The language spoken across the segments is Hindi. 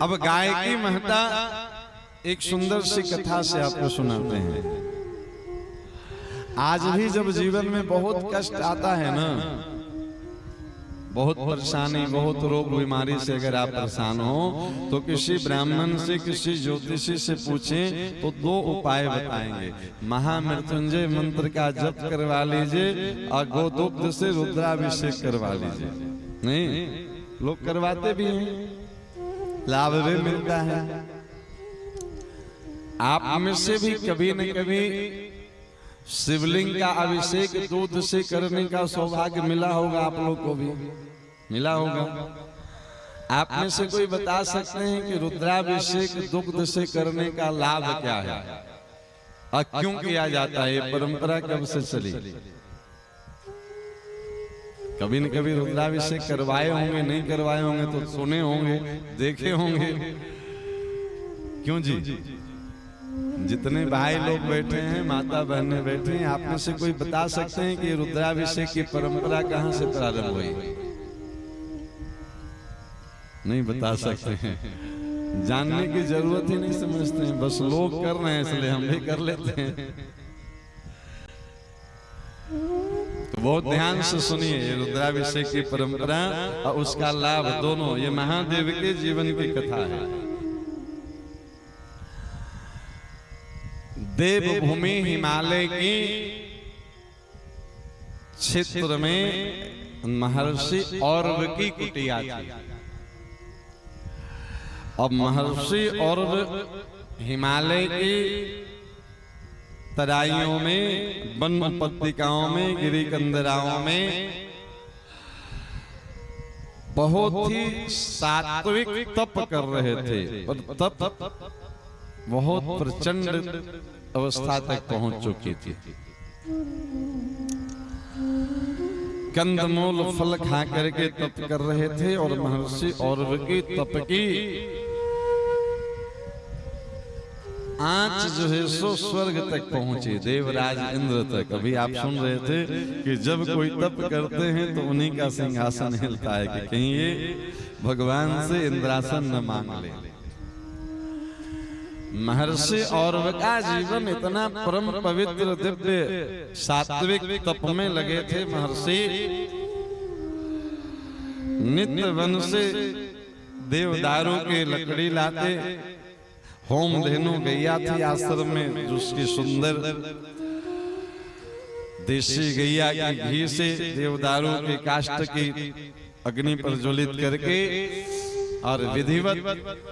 अब गायकी महता एक सुंदर सी कथा से आपको सुनाते हैं। आज भी जब जीवन में बहुत कष्ट आता है ना, बहुत परेशानी, बहुत रोग बीमारी से अगर आप परेशान हो तो किसी ब्राह्मण से, किसी ज्योतिषी से पूछें तो दो उपाय बताएंगे। महामृत्युंजय मंत्र का जप करवा लीजिए और गोदुग्ध से रुद्राभिषेक करवा लीजिए। नहीं, लोग करवाते भी हैं, लाभ भी मिलता है। आप में से भी कभी न कभी शिवलिंग का अभिषेक दूध से करने का सौभाग्य मिला होगा, आप लोग को भी मिला होगा। आप में से कोई बता सकते हैं कि रुद्राभिषेक दुग्ध से करने का लाभ क्या है और क्यों किया जाता है? ये परंपरा कब से चली? कभी न कभी रुद्राभिषेक करवाए होंगे, नहीं करवाए होंगे तो सुने होंगे, देखे होंगे। क्यों जी? जितने भाई लोग बैठे हैं, माता बहनें बैठे हैं, आप में से कोई बता सकते हैं कि रुद्राभिषेक की परंपरा कहां से प्रारंभ हुई? नहीं बता सकते हैं। जानने की जरूरत ही नहीं समझते हैं, बस लोग कर रहे हैं इसलिए हम भी कर लेते हैं। तो बहुत ध्यान से सुनिए, ये रुद्राभिषेक की परंपरा और उसका लाभ दोनों, ये महादेव के जीवन की कथा है। देवभूमि हिमालय की क्षेत्र में महर्षि औरव की कुटिया थी। अब महर्षि औरव हिमालय की तराइयों में, वन उपत्यकाओं में, गिरी कंदराओं में बहुत ही सात्विक तप कर रहे थे और तप बहुत प्रचंड अवस्था तक पहुंच चुकी थी। कंदमूल फल खा करके तप कर रहे थे और महर्षि औरव की तप की आंच जो है सो स्वर्ग तक पहुंची, देवराज इंद्र तक। अभी आप सुन रहे थे कि जब कोई तप करते हैं तो उन्हीं का सिंहासन हिलता है कि कहीं ये भगवान से इंद्रासन न मांग ले। महर्षि औरव का जीवन इतना परम पवित्र दिव्य सात्विक तप में लगे थे। महर्षि नित्य वन से देवदारू की लकड़ी लाते, होम धेनु गैया थी आश्रम में, जिसकी सुंदर देसी गैया की घी से देवदारू के काष्ठ की अग्नि प्रज्वलित करके और विधिवत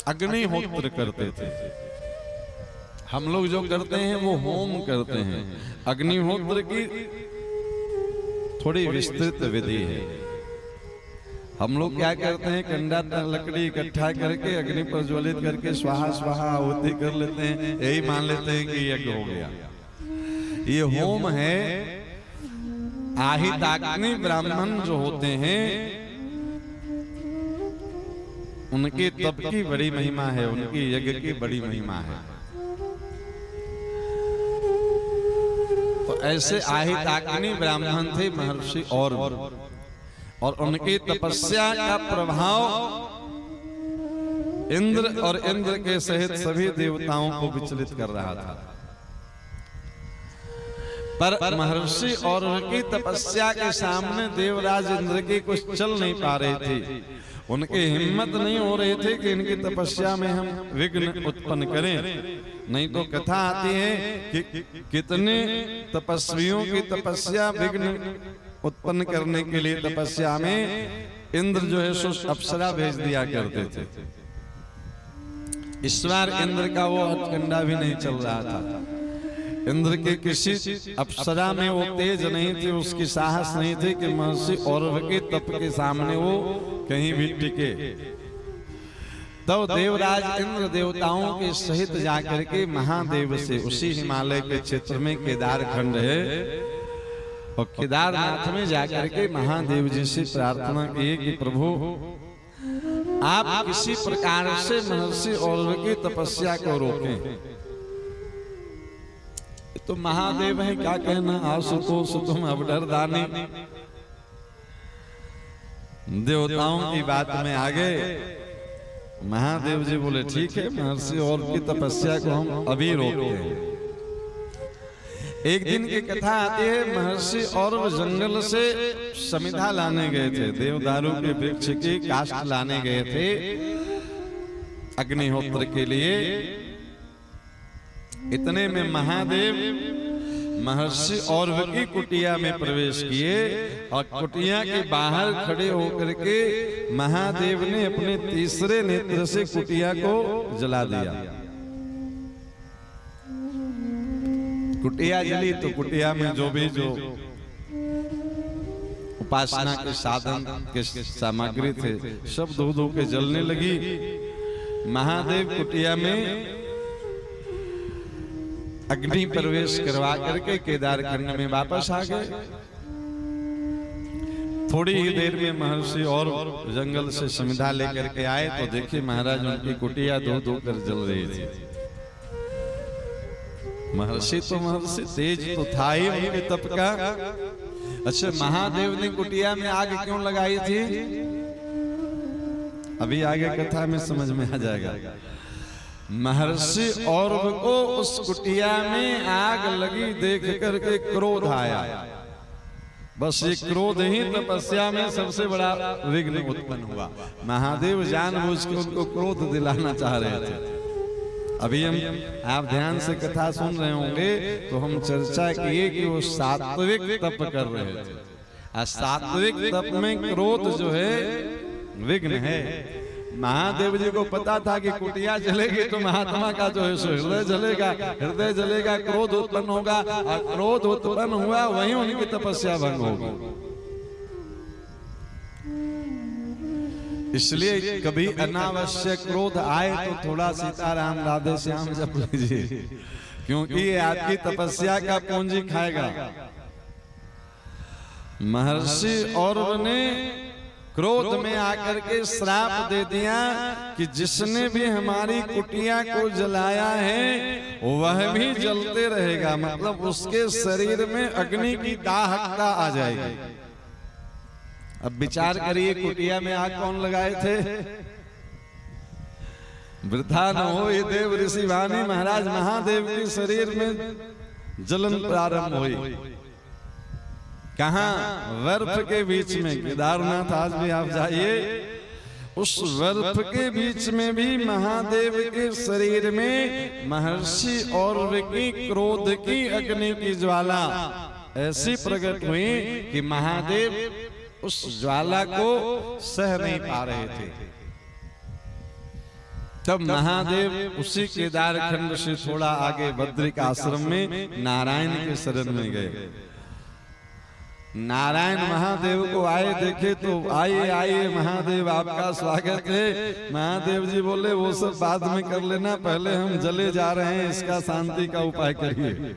अग्निहोत्र करते थे। हम लोग जो करते हैं वो होम करते हैं, अग्निहोत्र की थोड़ी विस्तृत विधि है। हम लोग क्या करते हैं, कंडा लकड़ी इकट्ठा करके अग्नि प्रज्वलित करके स्वाहा स्वाहा आहुति कर लेते हैं, यही मान लेते हैं कि यज्ञ हो गया। ये होम है। आहिताग्नि ब्राह्मण जो होते हैं उनके तप की बड़ी महिमा है, उनकी यज्ञ की बड़ी महिमा है। तो ऐसे आहिताग्नि ब्राह्मण थे महर्षि और उनकी तपस्या का प्रभाव इंद्र और इंद्र के सहित सभी देवताओं को विचलित कर रहा था। पर महर्षि और उनकी तपस्या के सामने देवराज इंद्र की कुछ चल नहीं पा रहे थे। उनकी हिम्मत नहीं हो रही थी कि इनकी तपस्या में हम विघ्न उत्पन्न करें। नहीं तो कथा आती है कि कितने तपस्वियों की तपस्या विघ्न उत्पन्न करने के लिए तपस्या में इंद्र जो है सो अप्सरा भेज दिया करते थे। इस बार इंद्र का वो हथकंडा भी नहीं चल रहा था। इंद्र के किसी अप्सरा में वो तेज नहीं थी, उसकी साहस नहीं थी कि महर्षि औरव के तप के सामने वो कहीं भी टिके। तो देवराज इंद्र देवताओं के सहित जाकर के महादेव से, उसी हिमालय के क्षेत्र में केदार खंड है, और केदारनाथ में जाकर के महादेव जी से प्रार्थना की कि प्रभु आप किसी प्रकार से महर्षि औरव की तपस्या को रोकें। तो महादेव है, क्या कहना, आशुतोष तुम अब डरदानी। देवताओं की बात में आ गए महादेव जी बोले ठीक है, महर्षि और की तपस्या को हम अभी रोकते हैं। एक दिन की कथा आती है, महर्षि और जंगल से समिधा लाने गए थे, देवदारू के वृक्ष की काष्ठ लाने गए थे अग्निहोत्र के लिए। इतने में महादेव महर्षि और की कुटिया में प्रवेश किए और कुटिया के बाहर खड़े होकर के महादेव ने अपने तीसरे नेत्र से कुटिया को जला दिया। कुटिया जली तो कुटिया में जो उपासना के साधन के सामग्री थे सब धो धो के जलने लगी। महादेव कुटिया में अग्नि प्रवेश करवा करके केदारखंड में वापस आ गए। थोड़ी ही देर में महर्षि और जंगल से समिधा लेकर के आए तो देखिए महाराज उनकी कुटिया धो धो कर जल रही थी। महर्षि तो महर्षि, तेज तो था ही उनके तप का। अच्छा, महादेव ने कुटिया में आग क्यों लगाई थी, अभी आगे कथा में समझ में आ जाएगा। महर्षि और को उस कुटिया में आग लगी देख करके क्रोध आया। बस ये क्रोध ही तपस्या में सबसे बड़ा विघ्न उत्पन्न हुआ। महादेव जानबूझ के उनको क्रोध दिलाना चाह रहे थे। अभी हम आप ध्यान से कथा सुन रहे होंगे तो हम चर्चा किए कि वो सात्विक तप कर रहे थे। सात्विक तप में क्रोध जो है विघ्न है। महादेव जी को पता था कि कुटिया जलेगी तो महात्मा का जो है हृदय जलेगा, हृदय जलेगा, क्रोध उत्पन्न होगा और क्रोध उत्पन्न हुआ वहीं उनकी तपस्या भंग होगी। इसलिए कभी अनावश्यक क्रोध आए तो थोड़ा सीताराम राधे श्याम जप लीजिए, क्योंकि ये आपकी तपस्या का पूंजी खाएगा। महर्षि और ने क्रोध में आकर के श्राप दे दिया कि जिसने भी हमारी कुटिया को जलाया है वह भी जलते रहेगा, मतलब उसके शरीर में अग्नि की दाहकता आ जाएगी। अब विचार करिए, कुटिया में आग कौन लगाए थे? वृथा न हो ये देव ऋषि वाणी, महाराज महादेव के शरीर में जलन प्रारंभ हुई। कहां? बर्फ के बीच में। केदारनाथ आज भी आप जाइए, उस बर्फ के बीच में भी महादेव के शरीर में महर्षि और की क्रोध की अग्नि की ज्वाला ऐसी प्रकट हुई कि महादेव उस ज्वाला को सह नहीं पा रहे थे। तब महादेव उसी केदारखंड से थोड़ा आगे बद्रिक आश्रम में नारायण के शरण में गए। नारायण महादेव को आए, देखे तो आइए आइए महादेव आपका स्वागत है। महादेव जी बोले वो सब बाद में कर लेना, पहले हम जले जा रहे हैं, इसका शांति का उपाय करिए।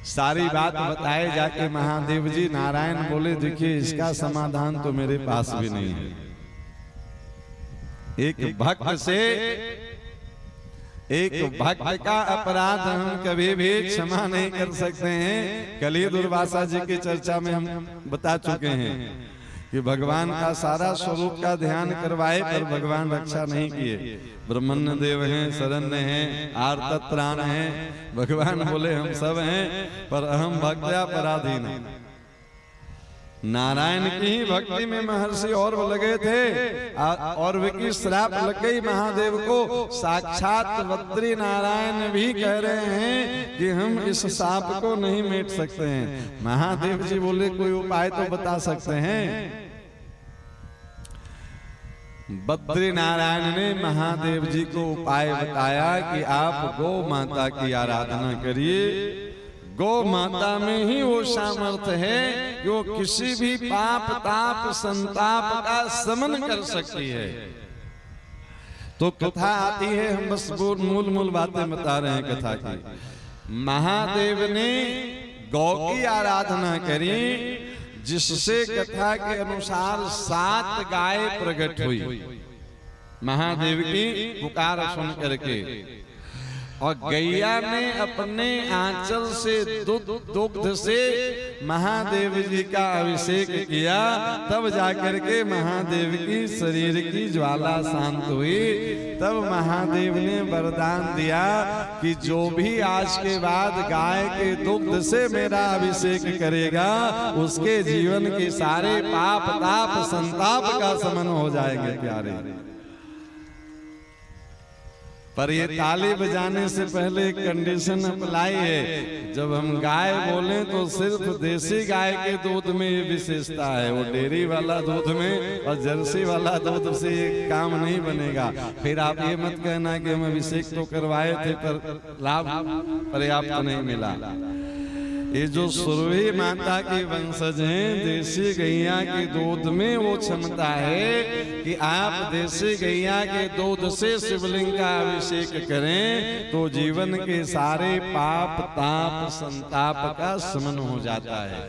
सारी बात बताए जाके महादेव जी नारायण बोले देखिए इसका समाधान तो मेरे पास भी नहीं है। एक भक्त का अपराध हम कभी भी क्षमा नहीं कर सकते हैं। कल ही दुर्वासा जी की चर्चा में हम बता चुके हैं कि भगवान का सारा स्वरूप का ध्यान करवाए पर भगवान रक्षा नहीं किए। ब्रह्मण्य देव हैं, शरण्य हैं, आर्तत्राण हैं। भगवान बोले हम सब हैं पर अहम भक्त्या पराधीन। नारायण की ही भक्ति में महर्षि और लगे थे और वे श्राप लग गई महादेव को। साक्षात बद्री नारायण भी कह रहे हैं कि हम इस साप को नहीं मिट सकते हैं। महादेव जी बोले कोई उपाय तो बता सकते हैं। बद्री नारायण ने महादेव जी को उपाय बताया कि आप गौ माता की आराधना करिए। गौ माता में ही वो सामर्थ्य है कि वो किसी भी पाप ताप संताप का शमन कर सकती है। तो कथा आती है, हम बस मूल बातें बता रहे हैं कथा की। महादेव ने गौ की आराधना करी, जिससे कथा के अनुसार 7 गाय प्रकट हुई महादेव की पुकार सुन करके। और गैया ने अपने आंचल से दुग्ध से महादेव जी का अभिषेक किया, तब जाकर के महादेव की शरीर की ज्वाला शांत हुई। तब महादेव ने वरदान दिया कि जो भी आज के बाद गाय के दुग्ध से मेरा अभिषेक करेगा उसके जीवन के सारे पाप ताप संताप का शमन हो जाएंगे प्यारे। पर ये ताली बजाने से पहले एक कंडीशन अप्लाई है। जब हम गाय बोले तो सिर्फ देसी गाय के दूध में ये विशेषता है, वो डेयरी वाला दूध में और जर्सी वाला दूध से ये काम नहीं बनेगा। फिर आप ये मत कहना कि हम अभिषेक तो करवाए थे पर लाभ पर्याप्त नहीं मिला। ये जो सुरभि माता की वंशज हैं, देसी गैया के दूध में वो क्षमता है कि आप देसी गैया के दूध से शिवलिंग का अभिषेक करें तो जीवन के सारे पाप ताप संताप का शमन हो जाता है।